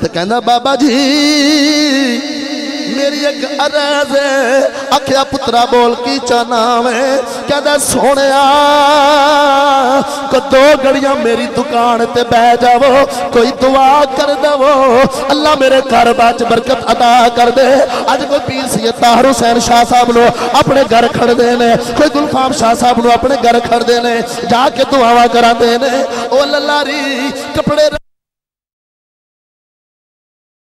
تو کہنا بابا جی میری ایک عرض ہے آکھیا پترا بول کی چانا میں کہنا سونیا کو دو گھڑیاں میری دکان تے بہ جاؤ کوئی دعا کر دو اللہ میرے گھر باچ برکت عطا کر دے آج کوئی پیر سید طاہر حسین شاہ صاحب نو اپنے گھر کھڑ دینے کوئی گلفام شاہ صاحب نو اپنے گھر کھڑ دینے جا کے دعا کرا دینے او اللہ ری کپڑے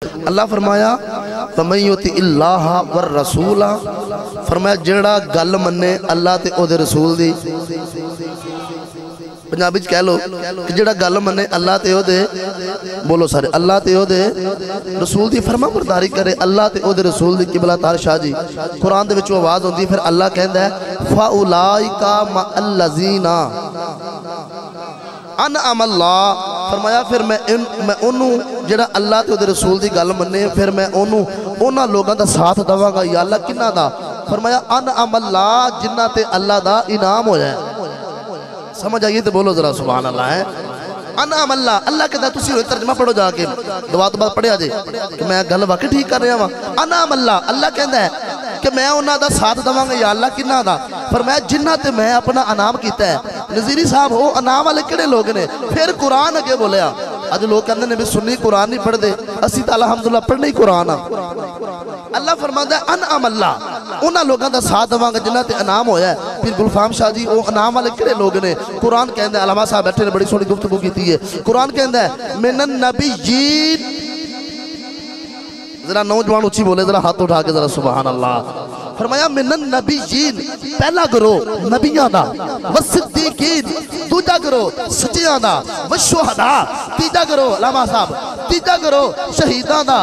اللہ فرمایا فَمَن يُطِعِ اللَّهَ وَالرَّسُولَ فرمایا جڑا گل منے اللہ تے او دے رسول دی پنجابی کہہ لو کہ جڑا گل منے اللہ تے او دے بولو سارے اللہ تے او دے رسول دی فرما برداری کرے اللہ تے او دے رسول دی قبلہ تار شاہ جی قرآن دے وچوں آواز ہوندی پھر اللہ کہندا ہے فَأُولَئِكَ مَعَ الَّذِينَ انعم اللہ فرمایا پھر میں انہوں جڑا اللہ تے او دے رسول دی گل منے پھر میں انہاں لوگاں دا ساتھ دواں گا یا اللہ کنہ دا فرمایا انعم اللہ جنہ تے اللہ دا انعام ہو جائے سمجھ آئیے تے بولو ذرا سبحان اللہ ہے انعم اللہ اللہ کہتا ہے تسی ہوئے ترجمہ پڑھو جا کے دعا تو بعد پڑھے آجے کہ میں گل واقعی ٹھیک کر رہا ہوں انعم اللہ کہتا ہے کہ میں انہاں دا ساتھ دواں گا یا اللہ کنہ دا فرمایا جنہ تے میں اپنا انعام کیتا ہے نظیری صاحب ہو انعام والے کڑے لوگ نے پھر قرآن اگے بولیا آج لوگ کہندے نے بھی سنی قرآن نہیں پڑھ دے اسی تعالی الحمدللہ پڑھنے ہی قرآن اللہ فرماتا ہے انعم اللہ انہاں لوگاں دا ساتھ دواں گا جنہ تے انعام ہویا ہے پھر گلفام شاہ جی وہ انعام والے کڑے لوگ نے قرآن کہندہ ہے علامہ صاحب بیٹھے نے بڑی سونی گفتگو کیتی ہے قرآن کہندہ ہے من النبیین ذرا نوجوان اچھی بولے ذرا ہاتھ اٹھا کے ذرا سبحان اللہ فرمایا من النبیین پہلا گرو نبیاں دا والصدیقین دوجا گرو سچیاں دا والشہداء تیجا گرو علامہ صاحب تیجا گرو شہیداں دا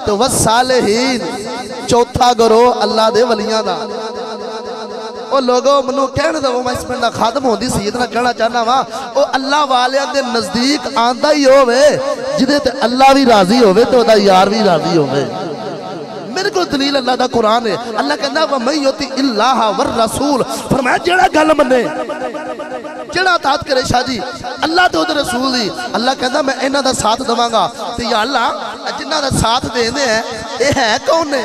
تو والصالحین چوتھا گرو اللہ دے ولیاں دا او لوگوں منو کہنے دو میں اس پنڈا خادم ہوندی سیدنا کہنا چاہنا وہاں او اللہ والے دے نزدیک آندہ ہی ہوئے جدے تے اللہ بھی راضی ہوئے تو دا یار بھی راضی ہوئے میرے کو دلیل اللہ دا قرآن ہے اللہ کہنا وَمَن يُطِعِ اللَّهَ وَالرَّسُولَ فرمایا جڑا گل منے جڑا اطاعت کرے شاہ جی اللہ تے او دے رسول دی اللہ کہنا میں انہاں دا ساتھ دواں گا تے یا اللہ جنہاں دا ساتھ دیندے ہیں اے ہے کون نے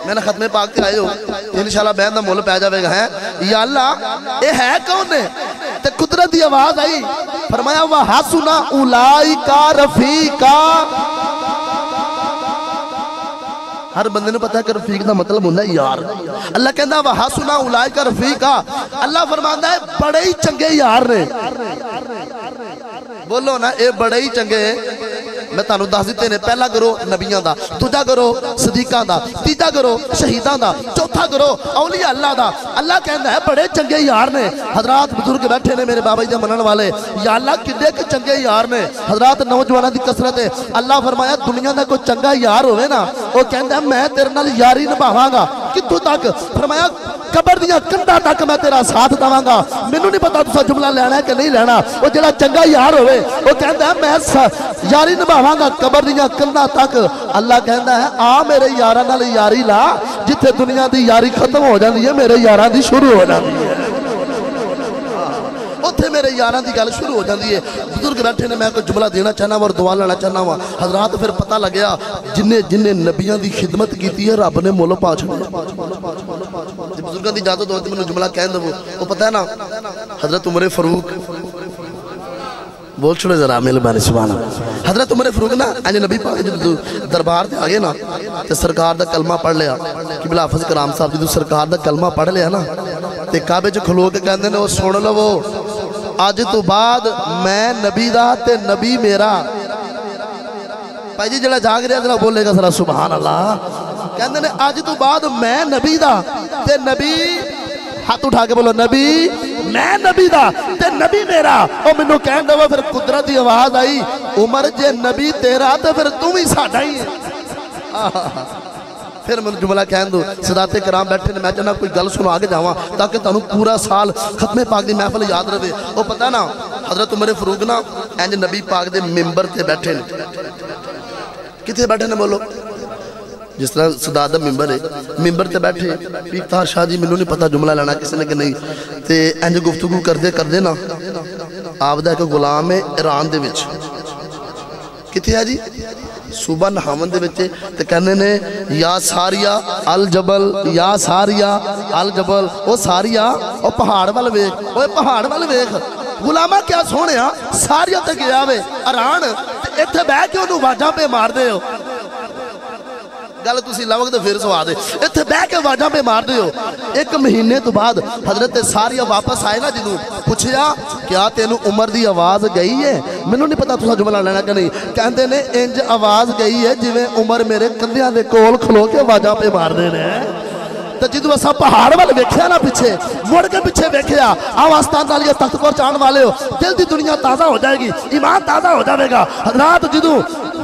میں نے ختم پاک تے آئے ہو انشاءاللہ بیان دا مول پہ جاوے گا ہے یا اللہ اے ہے کون نے تے قدرت دی آواز آئی فرمایا وَحَسُنَ أُولَئِكَ رَفِيقًا ہر بندے نے پتا ہے کہ رفیق دا مطلب ہوندہ ہے یار اللہ کہندہ وَحَسُنَ أُولَئِكَ رَفِيقًا اللہ فرماندہ ہے بڑے ہی چنگے یار نے بولو نا اے بڑے ہی چنگے میں تانو دس دیتے نے پہلا گرو نبیان دا دوجا گرو صدیقان دا تیجا گرو شہیدان دا چوتھا گرو اولیاء اللہ دا اللہ کہندہ ہے بڑے چنگے یار نے حضرات بزرگ بیٹھے نے میرے بابا جی منن والے یا اللہ کدے کے چنگے یار نے حضرات نوجوانہ دی کثرت ہے اللہ فرمایا دنیا دا کوئی چنگا یار ہوئے نا وہ کہندہ ہے میں تیرے نال یاری نبھاواں گا کتوں تک فرمایا قبر دیاں کنڈا تک میں تیرا ساتھ دواں گا مینوں نہیں پتا تسا جملہ لینا ہے کہ نہیں لینا وہ جڑا چنگا یار ہوئے وہ کہندا ہے میں یاری نبھاواں گا قبر دیاں کنڈا تک اللہ کہندا ہے آ میرے یاراں نال یاری لا جتھے دنیا دی یاری ختم ہو جاندی ہے میرے یاراں دی شروع ہو جاندی ہے اوتھے میرے یاراں دی گل شروع ہو جاندی ہے بزرگ بیٹھے نے میں کوئی جملہ دینا چاہنا اور دعا لینا چاہنا ہوا حضرات پھر پتہ لگیا جن نبیاں دی خدمت کیتی ہے رب نے مول پا چھڑیا بزرگاں دی اجازت ہوتی میں جملہ کہن دو وہ پتہ ہے نا حضرت عمر فاروق بول چھوڑے ذرا مہربانی سبحان اللہ حضرت عمر فاروق نا انج نبی پاک جو دربار تے آگے نا تے سرکار دا کلمہ پڑھ لیا قبلہ حافظ کرام صاحب جدو سرکار دا کلمہ پڑھ لیا نا تے کعبے جو کھلو کے کہندے نے وہ سن لو وہ آج تو بعد میں نبی دا تے نبی میرا بھائی جی جڑا جاگ رہا ذرا بولے گا ذرا سبحان اللہ کہندے نے آج تو بعد میں نبی دا تے نبی ہاتھ اٹھا کے بولو نبی میں نبی دا تے نبی میرا او منو کہن دو پھر قدرت دی آواز آئی عمر جے نبی تیرا تے پھر تم ہی ساڈا ہی پھر میں جملہ کہن دو صدات کرام بیٹھے نے میں چاہنا کوئی گل سنو آگے جاواں تاکہ تانوں پورا سال ختم پاک دی محفل یاد رہے او پتہ نا حضرت عمر فاروق نا انج نبی پاک دے ممبر تے بیٹھے نے کتے بیٹھے نے بولو جس طرح صدات دا ممبر ہے ممبر تے بیٹھے پیک تار شاہ جی منو نہیں پتا جملہ لینا کسی نے کہ نہیں تے انج گفتگو کر دے نا آپ دا ایک غلام ہے ایران دے وچ کتھے ہے جی صوبہ نہاون دے بچے تے کہنے نے یا ساریا الجبل یا ساریا الجبل او ساریا او پہاڑ وال ویکھ اوے پہاڑ وال ویکھ غلامہ کیا سونیا ساریا تے گیا وے اران تے ایتھے بیٹھ کے انہوں واجاں پہ مار دے ہو گل تسی لوگ تو پھر سوا دے ایتھے بیٹھ کے واجاں پہ مار دے ہو 1 مہینے تو بعد حضرت ساریہ واپس آئے نا جنوں پوچھیا کیا تینوں عمر دی آواز گئی ہے مینوں نہیں پتا تسا جملہ لینا کہ نہیں کہندے نے انج آواز گئی ہے جویں عمر میرے کندھیاں دے کول کھلو کے واجاں پہ مار دے نے تو جدو اسا پہاڑ وال ویکھیا نا پیچھے مڑ کے پیچھے ویکھیا آو آستانہ عالیہ تخت پور چان والے ہو دل دی دنیا تازہ ہو جائے گی ایمان تازہ ہو جائے گا حضرات جدو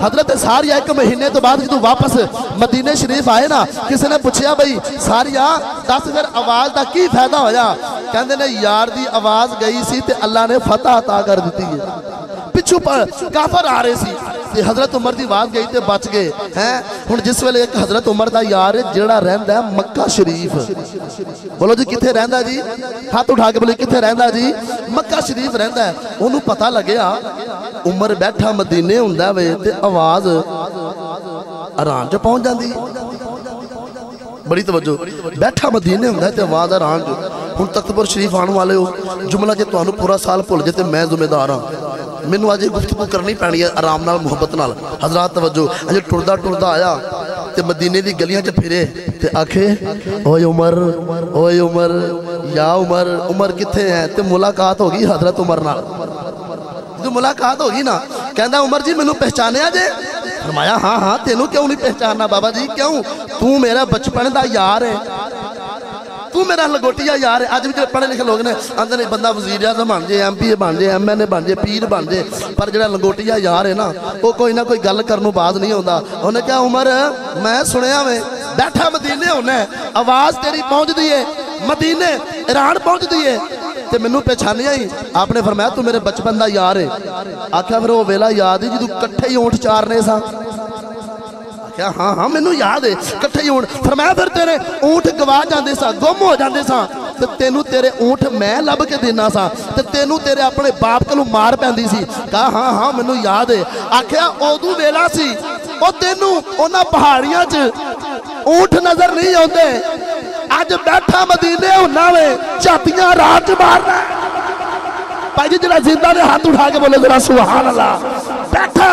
حضرت ساریہ 1 مہینے تو بعد جدو واپس مدینہ شریف آئے نا کسی نے پوچھیا بھئی ساریہ دس پھر آواز دا کی فائدہ ہویا کہندے نے یار دی آواز گئی سی تے اللہ نے فتح عطا کر دیتی ہے پچھو پر کافر آ رہے سی تے حضرت عمر دی آواز گئی تے بچ گئے ہیں ہن جس ویلے ایک حضرت عمر دا یار جڑا رہندا ہے مکہ شریف بولو جی کتھے رہندا جی ہاتھ اٹھا کے بولو کتھے رہندا جی مکہ شریف رہندا ہے اونوں پتہ لگیا عمر بیٹھا مدینے ہوندا وے تے آواز اران جو پہنچ جاندی بڑی توجہ بیٹھا مدینے ہوندا ہے تے آواز اران جو ہن تخت پور شریف آن والے ہو جملہ جے تانوں پورا سال بھول جے تے میں ذمہ دار ہاں مینوں اج گفتگو کرنی پینی ہے آرام نال محبت نال حضرات توجہ اج ٹردا ٹردا آیا تے مدینے دی گلیاں چ پھرے تے آکھے اوے عمر یا عمر کتھے ہیں تے ملاقات ہو گئی حضرت عمر نال جو ملاقات ہوگی نا کہندا عمر جی مینوں پہچانیا جے فرمایا ہاں تینوں کیوں نہیں پہچاننا بابا جی کیوں تو میرا بچپن دا یار ہے تو میرا لگوٹیا یار ہے آج بھی پڑھے لکھے لوگ نے اندر نہیں بندہ وزیر اعظم بن جائے ایم پی اے بن جائے ایم این اے بن جائے پیر بن جائے پر جڑا لنگوٹیا یار ہے نا وہ کوئی نہ کوئی گل کرنوں باز نہیں ہوتا انہوں نے کہا عمر میں سنیا میں بیٹھا مدینے ہونا ہے آواز تیری پہنچ دیئے مدینے ایران پہنچ دیئے تے منوں پہچانیا ہی آپ نے فرمایا تو میرے بچپن دا یار ہے آکھا پھر وہ ویلا یاد ہی جدو کٹھے ہی اونٹ چارنے سا کیا ہاں منوں یاد ہے کٹھے ہی اونٹ فرمایا پھر تیرے اونٹ گوا جاندے سا گم ہو جاندے سا تے تینوں تیرے اونٹ میں لب کے دینا سا تے تینوں تیرے اپنے باپ کلوں مار پیندی سی کہا ہاں منوں یاد ہے آکھیا اودوں ویلا سی او تینوں انہاں پہاڑیاں چ اونٹ نظر نہیں ہوندے آج بیٹھا مدینے ہونا وے چاتیاں رات مارنا بھائی جی جڑا زندہ نے ہاتھ اٹھا کے بولے ذرا سبحان اللہ بیٹھا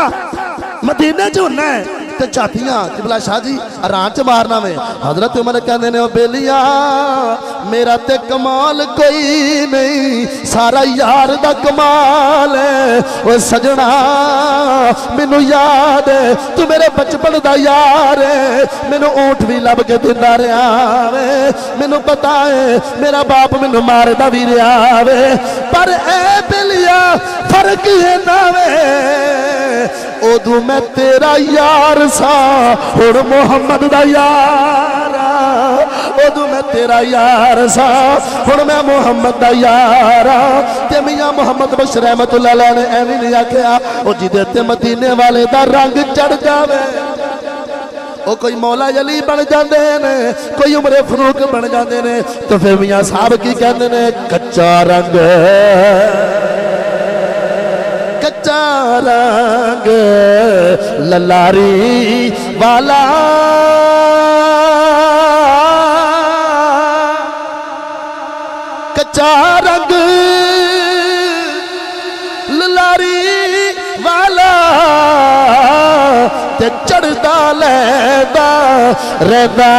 مدینے جو ہونا ہے تے چاتیاں قبلہ شاہ جی رانچ مارنا میں حضرت عمر کہنے نے بیلیا میرا تے کمال کوئی نہیں سارا یار دا کمال ہے وہ سجنا مینوں یاد ہے تو میرے بچپن دا یار ہے مینوں اونٹ بھی لب کے دیندا رہیا وے مینوں پتا ہے میرا باپ مینوں ماردا بھی رہیا وے پر اے بیلیا فرق ہے نا وے اودوں میں تیرا یار سا اور محمد دا یار اودوں میں تیرا یار سا اور میں محمد دا یار تے میاں محمد بشر رحمت اللہ علیہ نے ایویں نہیں آکھیا او جدے تے مدینے والے دا رنگ چڑھ جاوے او کوئی مولا علی بن جاندے نے کوئی عمر فاروق بن جاندے نے تو پھر میاں صاحب کی کہندے نے کچا رنگ کچا رنگ للاری والا کچا رنگ للاری والا تے چڑھدا لیدا رہدا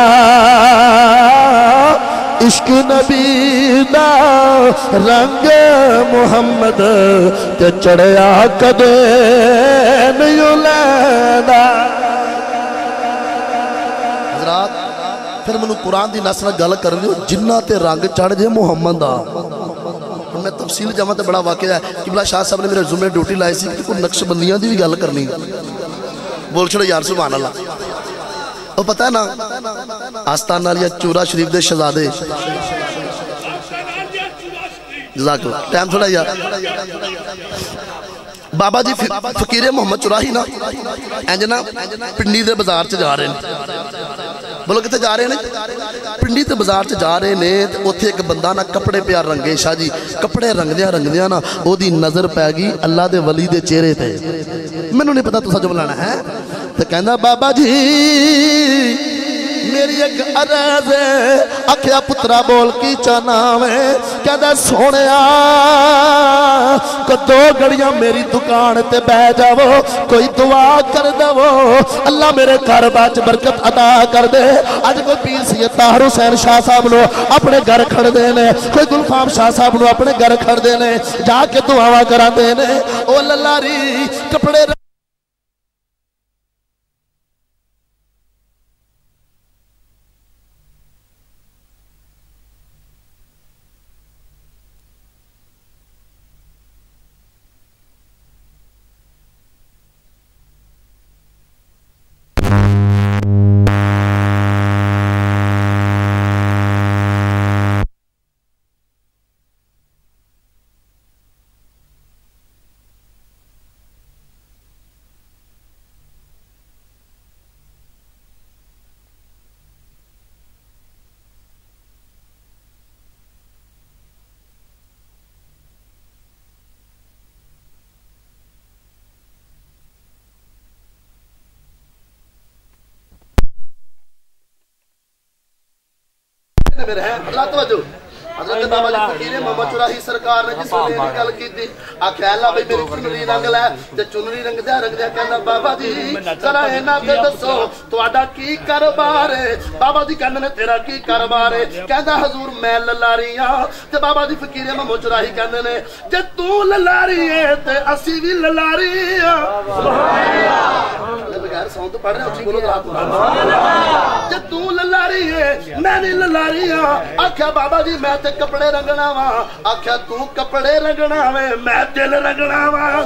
عشق نبی دا رنگ محمد تے چڑھیا کدے نہیں لیدا حضرات پھر منوں قرآن دی نصر گل کر دیو جنہ تے رنگ چڑھ جے محمد دا میں تفصیل جامعہ تے بڑا واقعہ ہے قبلہ شاہ صاحب نے میرے ذمہ ڈیوٹی لائی سی کہ کوئی نقش بندیاں دی بھی گل کرنی بول چھوڑو یار سبحان اللہ وہ پتہ ہے نا آستانہ علیہ چورا شریف دے شہزادے جزاک اللہ ٹائم تھوڑا یار بابا جی فقیر محمد چوراہی نا انجنا پنڈی دے بازار چ جا رہے ہیں بولو کتے جا رہے ہیں پنڈی تے بازار چ جا رہے ہیں تے اوتھے ایک بندہ نا کپڑے پیا رنگے شاہ جی کپڑے رنگدیاں نا او دی نظر پہ گئی اللہ دے ولی دے چہرے تے مینوں نہیں پتا تساں جو بلانا ہے تے کہندا بابا جی میری ایک عرض ہے اکھیا پترا بول کی چاناوے کہندا سونیا کو دو گھڑیاں میری دکان تے بہ جاؤ کوئی دعا کر دو اللہ میرے گھر باچ برکت عطا کر دے اج کوئی پیر سید طاہر حسین شاہ صاحب نو اپنے گھر کھڑ دینے کوئی گلفام شاہ صاحب نو اپنے گھر کھڑ دینے جا کے دعا کرا دینے او للاری کپڑے میرے ہیں اللہ توجہ حضرت بابا جی فقیر محمد چراہی سرکار نے جس نے نکل کی تھی آکھیا اللہ بھئی میری چنری رنگ لے تے چنری رنگ دیا کہنا بابا جی ذرا اینا تے دسو تہاڈا کی کاروبار ہے بابا جی کہندے نے تیرا کی کاروبار ہے کہندا حضور میں للاری ہاں تے بابا جی فقیر محمد چراہی کہندے نے جے تو للاری ہے تے اسی بھی للاری ہاں سبحان اللہ بغیر ساؤنڈ تو پڑھ رہے اچھی بولو سبحان اللہ جے تو للاری ہے میں نہیں للاری ہاں آکھیا بابا جی میں کپڑے رنگنا وا آکھیا تو کپڑے رنگنا وے میں دل رنگنا وا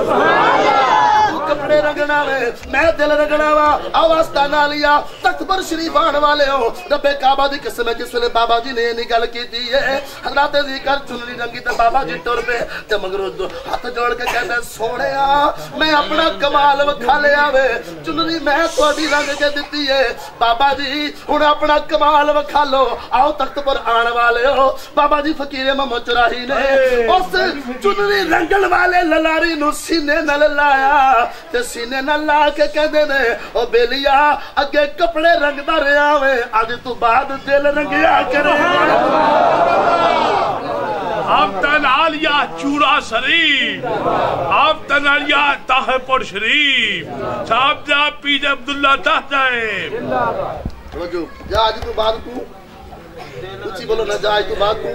تو کپڑے رنگنا وے میں دل رنگنا وا آو آستانہ عالیہ تحت پور شریف آن والے ہو رب کعبہ دی قسم ہے جس ویلے بابا جی نے یہ گل کیتی ہے حضرات ذکر چنری رنگی تے بابا جی ٹر پے تے مگروں ہاتھ جوڑ کے کہندا سونیا میں اپنا کمال وکھا لیا وے چنری میں تہاڈی رنگ کے دتی ہے بابا جی ہن اپنا کمال وکھا لو آو تحت پور آن والے ہو بابا جی فقیر محمد چراہی نے اس چنری رنگل والے للاری نو سینے نال لایا تے سینے نال لا کے کہندے نے او بیلیا اگے کپڑے رنگدا رہیا وے اج تو بعد دل رنگیا کرے آفتن عالیہ چورا شریف آفتن عالیہ تحت پور شریف صاحب جا پیج عبداللہ تحت جائے جا آج تو بعد تو اچھی بولو نہ جائے تو بعد کو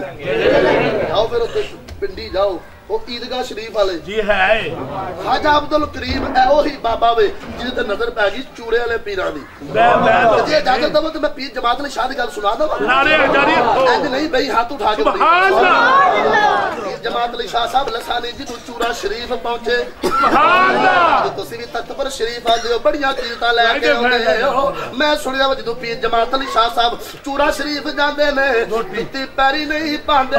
جاؤ پھر پنڈی جاؤ وہ عیدگاہ شریف والے جی ہے خواجہ عبدل کریم اے وہی بابا وے جس تے نظر پہ گئی چوڑے والے پیراں دی جی اجازت دو تے میں پیر جماعت نے شاہ دی گل سنا دوں نعرے جاری انج نہیں بھئی ہاتھ اٹھا کے سبحان اللہ پیر جماعت علی شاہ صاحب لسانی جی تو چورا شریف پہنچے سبحان اللہ تسی بھی تحت پور شریف آ جے بڑیاں چیزاں لے کے اوندے ہو میں سنیا جدوں پیر جماعت علی شاہ صاحب چورا شریف جاندے نے جُتی پیری نہیں پاندے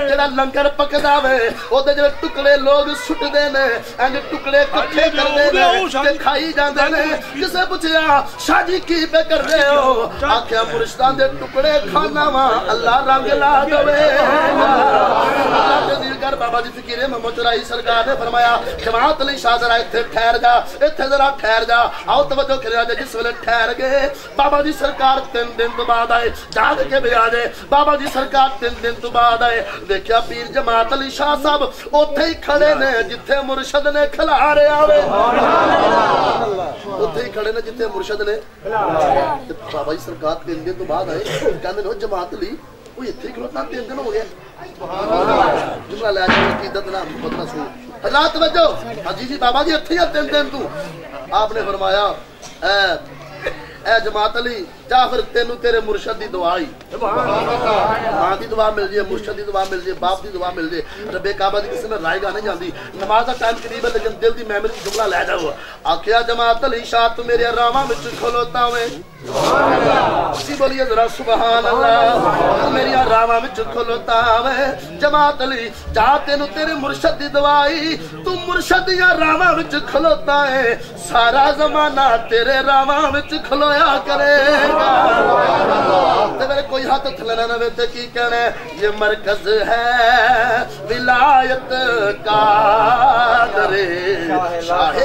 جڑا لنگر پکدا وے او جڑے ٹکڑے لوگ سٹ دینے انج ٹکڑے کٹھے کر دینے تے کھائی جاندے نے کسے پوچھیا شاہ جی کی پہ کر رہے ہو آکھیا مرشداں دے ٹکڑے کھانا وا اللہ رنگ لا دوے اللہ دے ذکر بابا جی فقیر محمد چراہی سرکار نے فرمایا جماعت علی شاہ ذرا ایتھے ٹھہر جا ایتھے ذرا ٹھہر جا آؤ توجہ کریا جے جس ویلے ٹھہر گئے بابا جی سرکار 3 دن تو بعد آئے جاگ کے بھی آ جائے بابا جی سرکار 3 دن تو بعد آئے دیکھیا پیر جماعت علی شاہ صاحب اوتھے ہی کھڑے نے جتھے مرشد نے کھلا رہے آوے اوتھے ہی کھڑے نے جتھے مرشد نے بابا جی سرکار 3 دن تو بعد آئے کہندے نے جماعت لی وہ ایتھے کھڑوتا 3 دن ہو گئے جملہ لے کے عقیدت نہ محبت نہ سو حضرات توجہ حاجی جی بابا جی ایتھے 3 دن تو آپ نے فرمایا اے جماعت علی جا پھر تینوں تیرے مرشد دی دعا ہی ماں دی دعا مل جائے مرشد دی دعا مل جائے باپ دی دعا مل جائے رب کعبہ دی کسی میں رائے گاہ نہیں جاندی نماز دا ٹائم قریب ہے لیکن دل دی میموری کی جملہ لے جاؤ آکھیا جماعت علی شاہ تو میرے راواں وچ کھلوتا ہوئے اسی بولیے ذرا سبحان اللہ میری راواں وچ کھلوتا ہوئے جماعت علی جا تینوں تیرے مرشد دی دعا ہی تو مرشد یا راواں وچ کھلوتا ہے سارا زمانہ تیرے راواں وچ کھلویا ہویا کرے گا میرے کوئی ہاتھ تھلنا نہ ویتے کی کہنے یہ مرکز ہے ولایت کا درے شاہ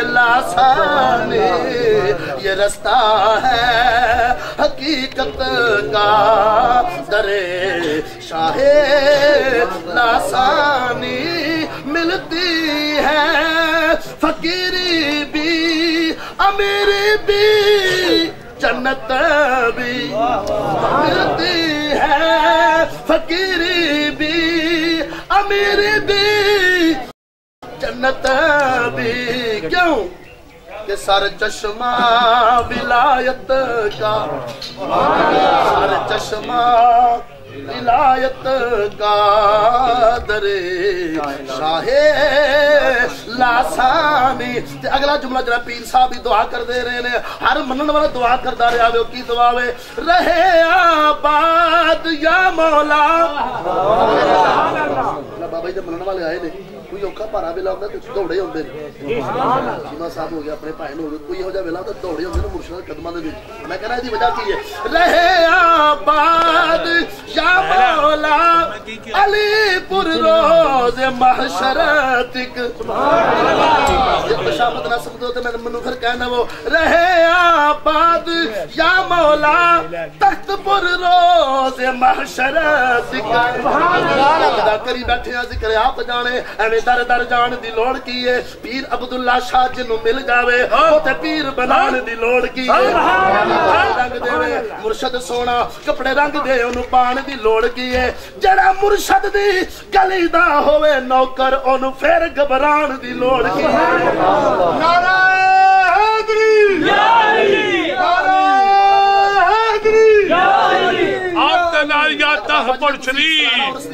لاسانی یہ رستہ ہے حقیقت کا درے شاہ لاسانی ملتی ہے فقیری بھی امیری بھی جنت بھی ملتی ہے فقیری بھی امیری بھی جنت بھی کیوں کہ سر چشمہ ولایت کا سر چشمہ ولایت کا درے شاہ لاسانی اگلا جملہ جناب پیر صاحب بھی دعا کر دے رہے ہیں ہر منن والا دعا کردا رہا وے کی دعا وے رہے آباد یا مولا بابا جی منن والے آئے نے کوئی اوکھا پارا ویلا ہوندا تے دوڑے ہوندے نے سیما صاحب ہو گیا اپنے بھائی ہو گئے کوئی ہو جا ویلا تے دوڑے ہوندے نے مرشد قدماں دے وچ میں کہنا دی وجہ کی ہے رہے آباد یا مولا علی پور روز محشر تک جب شامت نہ سکتے ہوتے میں منو پھر کہنا وہ رہے آباد یا مولا تحت پور روز محشر تک کری بیٹھے ہیں ذکر آپ جانے ایویں در در جان دی لوڑ کی ہے پیر عبداللہ شاہ جنوں مل جاوے تے پیر بنان دی لوڑ کی ہے رنگ دے مرشد سونا کپڑے رنگ دے انہوں پان دی لوڑ کی ہے جڑا مرشد دی گلی دا ہوئے نوکر انہوں پھر گھبران دی لوڑ کی ہے نعرہ حیدری نعرہ حیدری آپ تنالیہ تحت پور شریف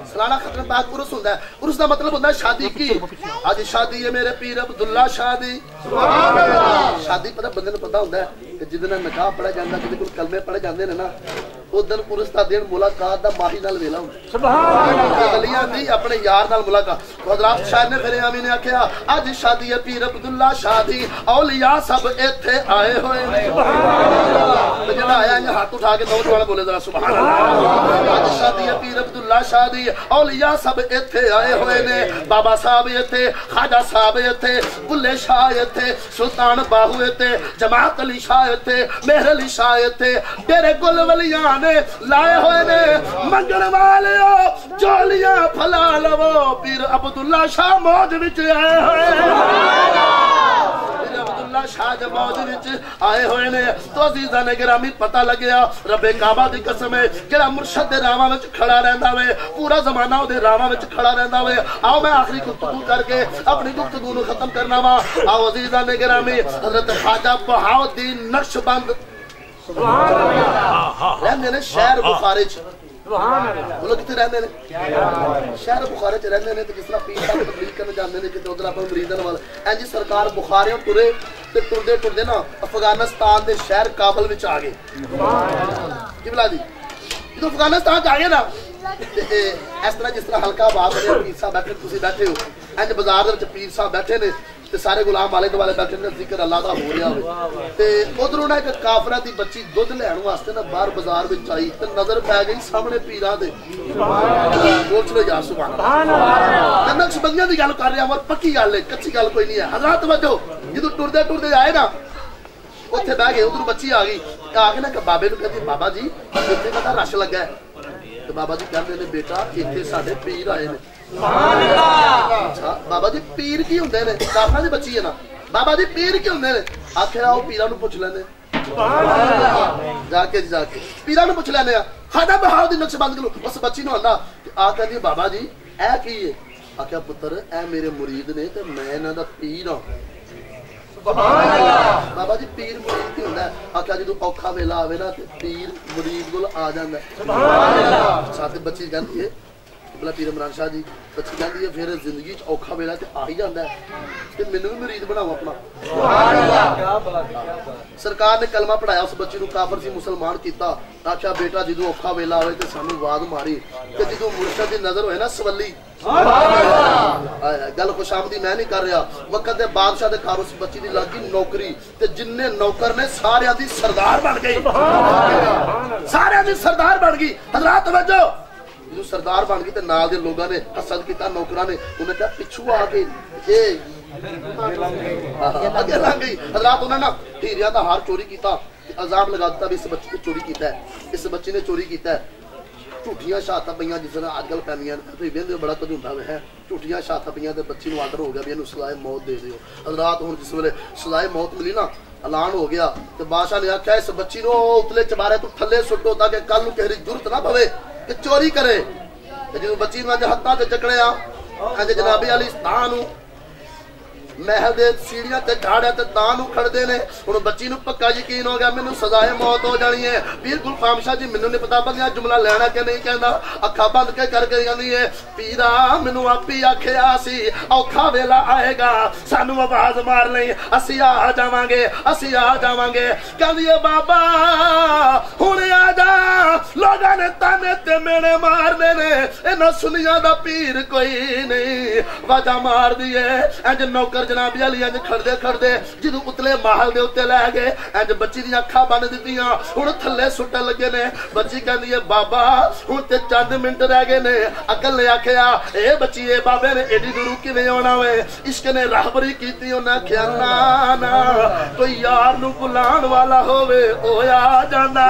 سالانہ ختم پاک عرس ہوتا ہے عرس دا مطلب ہوتا ہے شادی کی آج شادی ہے میرے پیر عبداللہ شادی شادی پتہ بندے نے پتہ ہوتا ہے کہ جدنا نکاح پڑھا جاندہ جدے کل کلمے پڑھے جاندے نے نا وہ دن عرس دا دن ملاقات دا ماہی نال ویلا ہوں غلیاں دی اپنے یار نال ملاقات حضرات شاعر نے پھر آمین نے آکھیا آج شادی ہے پیر عبداللہ شادی اولیاء سب ایتھے آئے ہوئے جنہ آیا ہے ہاتھ اٹھا کے دو جوانا بولے ذرا سبحان اللہ آج شادی ہے پیر عبداللہ شادی اولیاء سب ایتھے آئے ہوئے نے بابا صاحب ایتھے خواجہ صاحب ایتھے بلے شاہ ایتھے سلطان باہو ایتھے جماعت علی شاہ ایتھے مہر علی شاہ ایتھے ڈیرے گل ولیاں نے لائے ہوئے نے منگل والے ہو جولیاں پھلا لو پیر عبداللہ شاہ موج وچ آئے ہوئے پیر عبداللہ شاہ جب موج وچ آئے ہوئے نے تو عزیزہ نے گرامی پتہ لگیا رب کعبہ دی قسم ہے جڑا مرشد دے راواں وچ کھڑا رہندا وے پورا زمانہ او دے راواں وچ کھڑا رہندا وے آؤ میں آخری گفتگو کر کے اپنی گفتگو نو ختم کرنا وا آؤ عزیزہ نے گرامی حضرت خواجہ بہاؤالدین نقشبند رہندے نے شہر بخاری چ بولو کتے رہندے نے شہر بخاری چ رہندے نے تے جس طرح پیر صاحب تبلیغ کرنے جاندے نے کتے ادھر اپنے مریداں والے انج سرکار بخاریوں ٹرے تے ٹردے ٹردے نا افغانستان دے شہر کابل وچ آ گئے کی بلا دی جدوں افغانستان چ آ گئے نا اس طرح جس طرح ہلکا آباد بنے پیر صاحب بیٹھے تسی بیٹھے ہو انج بازار دے وچ پیر صاحب بیٹھے نے تے سارے غلام والے دوالے بیٹھے نے ذکر اللہ دا ہو رہا ہوئے تے ادھروں نا ایک کافرہ دی بچی دودھ لین واسطے نا باہر بازار وچ آئی تے نظر پے گئی سامنے پیراں دے سوچ لو یا سبحان اللہ نقش بندیاں دی گل کر رہا ہوں پکی گل ہے کچی گل کوئی نہیں ہے حضرات توجہ جدوں ٹردے ٹردے آئے نا اوتھے بیٹھ گئے ادھر بچی آ گئی آ کے نا کہ بابے نو کہندی بابا جی اتنے پتہ رش لگا ہے تو بابا جی کہندے نے بیٹا اتنے ساڈے پیر آئے نے بابا جی پیر کی ہوندے نے کافراں دی بچی ہے نا بابا جی پیر کی ہوندے نے آکھے آؤ پیراں نو پوچھ لینے جا کے پیراں نو پوچھ لینے خواجہ بہاؤالدین نقشبند کو اس بچی نو آندا آ کہندی بابا جی اے کی ہے آکھیا پتر اے میرے مرید نے تے میں انہاں دا پیر ہاں بابا جی پیر مرید کی ہوندا ہے آکھیا جدوں اوکھا ویلا آوے نا تے پیر مرید کول آ جاندا ہے ساتھ بچی کہندی ہے بلا پیر عمران شاہ جی بچی کہندی ہے پھر زندگی چ اوکھا ویلا تے آ ہی جاندا ہے تے مینوں بھی مرید بناؤ اپنا سرکار نے کلمہ پڑھایا اس بچی نو کافر سی مسلمان کیتا آکھیا بیٹا جدوں اوکھا ویلا ہوئے تے سانو آواز ماری تے جدوں مرشد دی نظر ہوئے نا سولی گل خوش آمدی میں نہیں کر رہا وقت دے بادشاہ دے گھر اس بچی دی لگی نوکری تے جن نوکر نے سارے دی سردار بن گئی سارے دی سردار بن گئی حضرات توجہ جو سردار بن گئی تے نال دے لوگاں نے حسد کیتا نوکراں نے انہوں نے کہا پچھو آ کے اگے لنگ گئی حضرات انہوں نے ہیریاں دا ہار چوری کیتا عذاب لگا دیتا بھی اس بچی نے چوری کیتا ہے اس بچی نے چوری کیتا ہے جھوٹیاں شہادتاں پئیاں جس طرح اج کل پیندیاں تسی ویندے بڑا کجھوٹا ہے جھوٹیاں شہادتاں پئیاں تے بچی نوں آرڈر ہو گیا بھی اینوں سزائے موت دے دیو حضرات ہن جس ویلے سزائے موت ملی نا اعلان ہو گیا تے بادشاہ نے آکھیا اس بچی نوں اتلے چبارے تو تھلے سٹو تاکہ کل نوں کہری ضرورت نہ پوے کہ چوری کرے تے جدوں بچی نوں اج ہتھاں تے چکڑیا اج جناب علی تاں نوں محل دے سیڑھیاں تے جھاڑے تے تاں نوں کھڑدے نے ہن بچی نوں پکا یقین ہو گیا مینوں سزائے موت ہو جانی ہے بالکل خامشاہ جی مینوں نہیں پتا بندیاں جملہ لینا کہ نہیں کہندا اکھاں بند کے کر کے جاندی ہے پیرا مینوں آپی آکھیا سی اوکھا ویلا آئے گا سانوں آواز مار لئی اسی آ جاواں گے کہندی ہے بابا ہن آ جا لوگاں نے تانے تے مینے مارنے نے انہاں سنیاں دا پیر کوئی نہیں وجہ مار دی ہے انج نوکر جناب علی انج کھڑدے جدوں اتلے محل دے اوتے لے گئے انج بچی دی اکھاں بن دتیاں ہن تھلے سٹن لگے نے بچی کہندی ہے بابا ہن تے چند منٹ رہ گئے نے عقل نے آکھیا اے بچی اے بابے نے ایڈی دور کیویں آنا وے عشق نے راہبری کیتی انہاں کہیا نا کوئی یار نوں بلان والا ہووے او آ جاندا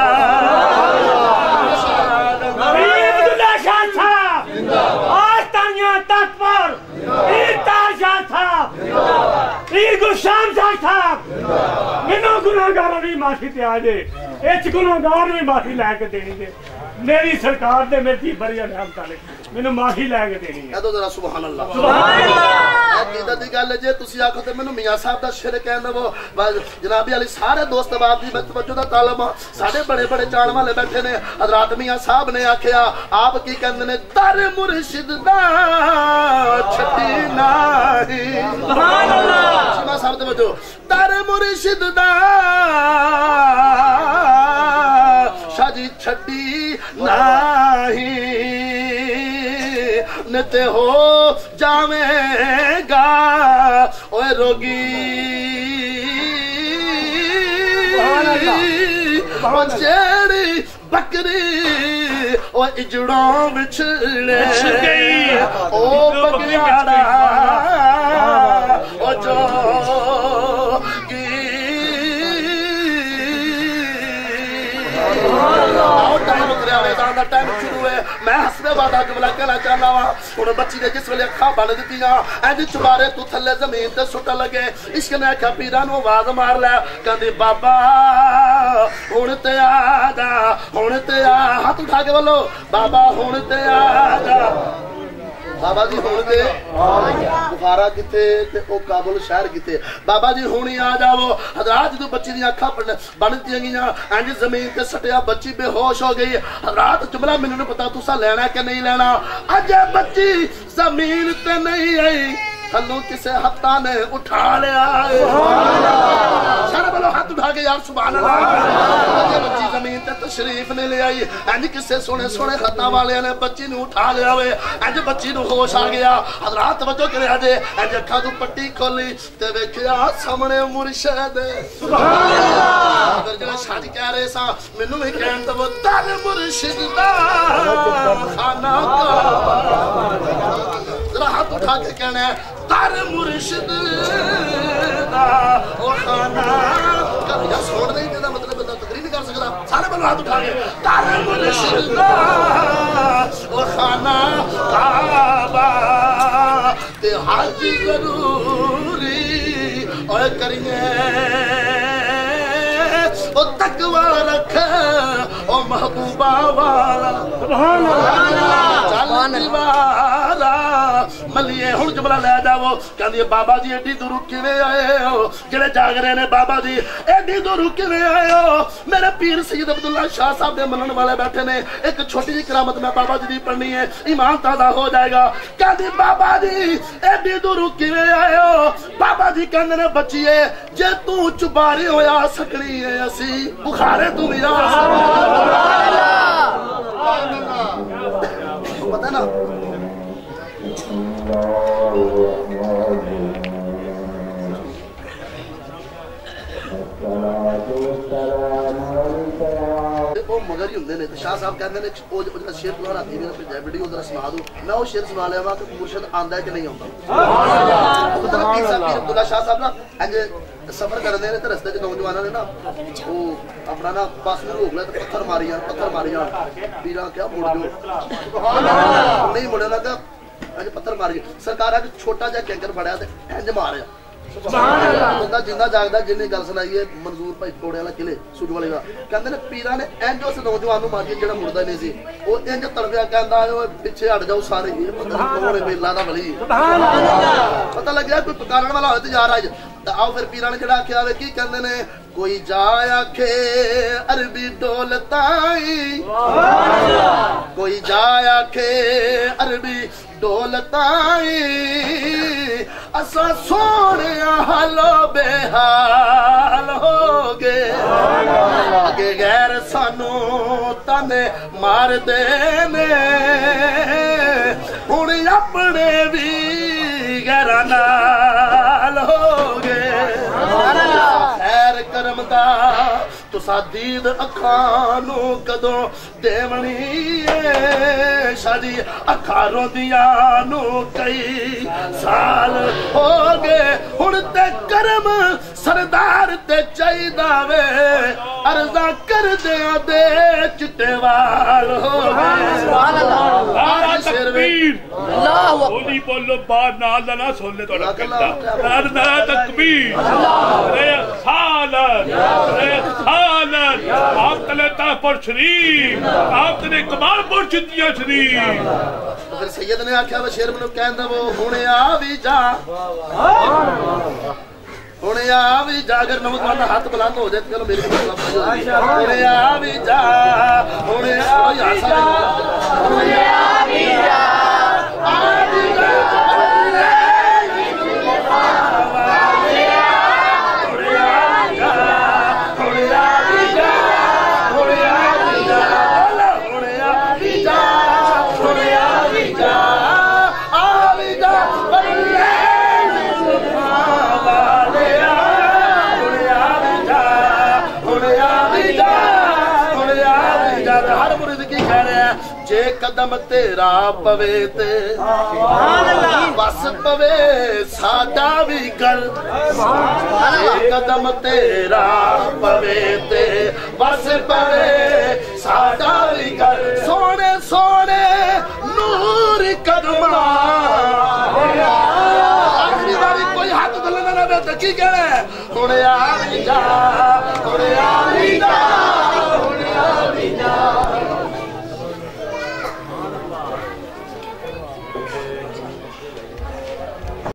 عبداللہ شان صاحب آستانہ تحت پور شان صاحب گلشان صاحب مینوں گناہگار بھی معافی تے آ جے اچ گناہگار بھی معافی لے کے دینی دے میری سرکار دے میری بڑی رحمت علی مینوں معافی لے کے دینی ہے کہو ذرا سبحان اللہ سبحان اللہ عقیدت دی گل جے تسی آکھو تے مینوں میاں صاحب دا شعر کہندا وہ جناب علی سارے دوست احباب دی توجہ دا طالب ساڈے بڑے بڑے جان والے بیٹھے نے حضرات میاں صاحب نے آکھیا آپ کی کہندے نے در مرشد دا چھٹی نہیں سبحان اللہ سما صاحب توجہ در مرشد دا شاجی چھٹی نہیں نتے ہو جاویں گا اوے روگی جیڑی بکری او اجڑوں بچھڑے او بگیاڑا او جوگی ٹائم شروع ہے میں حسب وعدہ جملہ کہنا چاہنا وا ہن بچی نے جس ویلے اکھاں بن دتیاں اینج چبارے تو تھلے زمین تے سٹن لگے عشق نے آکھیا پیراں نوں آواز مار لے کہندی بابا ہن تے آ جا ہن تے آ ہاتھ اٹھا کے بولو بابا ہن تے آ جا بابا جی ہون دے بخارا کتے تے او کابل شہر کتے بابا جی ہونی آ جاؤ حضرات جدو بچی دی اکھاں بنتی گئیاں انج زمین تے سٹیا بچی بے ہوش ہو گئی حضرات جملہ مینوں نہیں پتا تساں لینا کہ نہیں لینا اج بچی زمین تے نہیں آئی تھلوں کسے ہتھاں نے اٹھا لیا سارے بولو ہاتھ اٹھا کے یار سبحان اللہ بچی زمین تے تشریف نے لے آئی انج کسے سونے سونے ہتھاں والے نے بچی نوں اٹھا لیا وے انج بچی نوں ہوش آ گیا حضرات توجہ کرے اجے انج اکھاں تو پٹی کھولی تے ویکھیا سامنے مرشد سبحان اللہ اگر جڑا شاہ کہہ رہے سا مینوں وی کہن تے وہ در مرشد دا خانہ ذرا ہاتھ اٹھا کے کہنا ہے در مرشد دا او خانہ یا سوڑ نہیں دیتا مطلب تقریر نہیں کر سکتا سارے بلو ہاتھ اٹھا کے در مرشد دا او خانہ کعبہ تے حج ضروری اور کریے او تک تقوی رکھ او محبوبہ والا چل دیوارا ملیے ہن جملہ لے جاؤ کہندی بابا جی ایڈی دور کیویں آئے ہو جڑے جاگ رہے نے بابا جی ایڈی دور کیویں آئے ہو میرے پیر سید عبداللہ شاہ صاحب دے منن والے بیٹھے نے ایک چھوٹی جی کرامت میں بابا جی دی پڑھنی ہے ایمان تازہ ہو جائے گا کہندی بابا جی ایڈی دور کیویں آئے ہو بابا جی کہندے نے بچیے جے تو چبارے ہویا سکڑی ہے اسی بخارے تو بھی آ پتہ نا وہ مگر ہی ہوندے نے شاہ صاحب کہندے نے او جڑا شعر بنا راتی میں ویڈیو ذرا سنا دو میں وہ شعر سنا لیا کہ مرشد آندا ہے کہ نہیں آندا پتہ نا پیر عبداللہ شاہ صاحب نا انج سفر کرتے ہیں تو رستے چ نوجوانوں نے نا وہ اپنا نا بس میں روک لیا تو پتھر ماری پیرا کیا مڑ جو نہیں مڑے نا کہ پتھر ماری سرکار ہے چھوٹا جا کینکر بڑھیا تو انج ماریا بندہ جنہ جاگدا جن گل سنائی ہے منظور بھائی کوڑے والا قلعے سوڈ والے کا کہندے نے پیرا نے انج اس نوجوان نو ماری جڑا مڑدا نہیں سی وہ انج تڑپیا کہندا پیچھے ہٹ جاؤ سارے یہ پتہ نہیں کون ہے میلا دا ولی سبحان اللہ پتہ لگ گیا کوئی پکارن والا ہوئے تے یار آج آؤ پھر پیرا نے جڑا آکھیا وے کی کہندے نے کوئی جا آکھے عربی ڈولتائی کوئی جا آکھے عربی ڈولتائی اسا سونے حالو بے حال ہو گے اگے غیر سانو تانے مار دینے ہن اپنے بھی غیر نال ہو گے خیر کرم دا تسا دید اکھانو کدوں دیونی ہے شاجی اکھاروں دیانو کئی سال ہو گئے ہن تے کرم سردار تے چاہیدا وے عرضاں کر دیاں دے چٹے وال ہو گئے سبحان اللہ نعرہ تکبیر اللہ اکبر بولو با نال نہ سن لے تہاڈا کلا نعرہ تکبیر آپ تلے تحت پور شریف آپ تلے کمال پور چتیا شریف تو پھر سید نے آکھیا وہ شیر منو کہندا وہ ہونے آ بھی جا ہونے آ بھی جا اگر نوجوان ہاتھ بلند ہو جائے تو چلو میری ہونے آ بھی جا ہونے آ بھی جا ہونے آ بھی جا جے قدم تیرا پوے تے بس پوے ساڈا بھی گل جے قدم تیرا پوے تے بس پوے ساڈا بھی گل سونے سونے نور قدماں آخری باری کوئی ہاتھ دلنا نہ دے کی کہنا ہے ہونے آ بھی جا ہونے آ